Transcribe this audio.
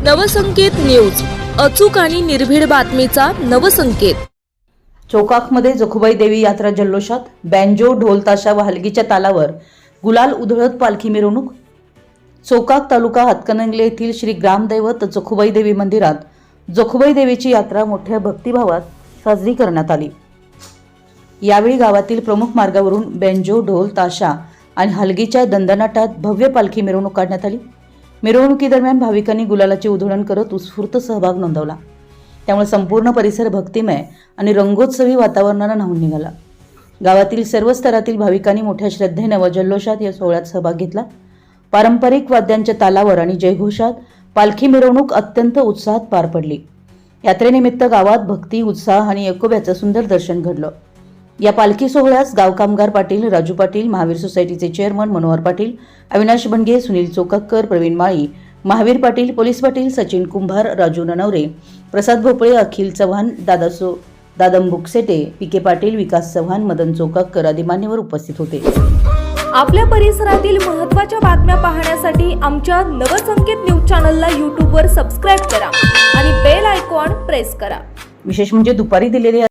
Navsanket news, अचूक आणि निर्भीड बातमीचा नवसंकेत। चोकाकमध्ये जखुबाई देवी यात्रा जल्लोषात, बँजो, ढोल ताशा व हलगीच्या तालावर गुलाल उधळत पालखी मिरवणूक। चोकाक तालुका हातकणंगले येथील श्री ग्रामदैवत जखुबाई देवी मंदिरात जखुबाई देवीची यात्रा मोठ्या भक्तिभावात साजरी करण्यात आली। यावेळी गावातील प्रमुख मार्गावरून बँजो, ढोल ताशा आणि हलगीच्या दणदणाटात भव्य पालखी मिरवणूक काढण्यात आली। मिरवणुकीदरम्यान भाविकांनी गुलालाचे उधळण करत उत्स्फूर्त सहभाग नोंदवला। त्यामुळे संपूर्ण परिसर भक्तिमय आणि रंगोत्सवी वातावरणाने न्हाऊन निघाला। गावातील सर्व स्तरातील भाविकांनी मोठ्या श्रद्धेने व जल्लोषात या सोहळ्यात सहभाग घेतला। पारंपरिक वाद्यांच्या तालावर आणि जयघोषात पालखी मिरवणूक अत्यंत उत्साहात पार पडली। यात्रेनिमित्त गावात भक्ती, उत्साह आणि एकोप्याचे सुंदर दर्शन घडलं। या पालखी सोहळ्यास गाव कामगार पाटील, राजू पाटील, महावीर सोसायटीचे चेअरमन मनोहर पाटील, अविनाश बनगे, सुनील चोकाक्कर, प्रवीण माळी, महावीर पाटील, पोलीस पाटील, सचिन कुंभार, राजू ननवरे, प्रसाद भोपळे, अखिल चव्हाण, दादम बुकसेटे, पीके पाटील, विकास चव्हाण, मदन चोकाक्कर आदी मान्यवर उपस्थित होते। आपल्या परिसरातील महत्त्वाच्या बातम्या पाहण्यासाठी आमच्या नवसंकेत न्यूज चॅनलला YouTube वर सबस्क्राइब करा आणि बेल आयकॉन प्रेस करा। विशेष म्हणजे दुपारी दिलेले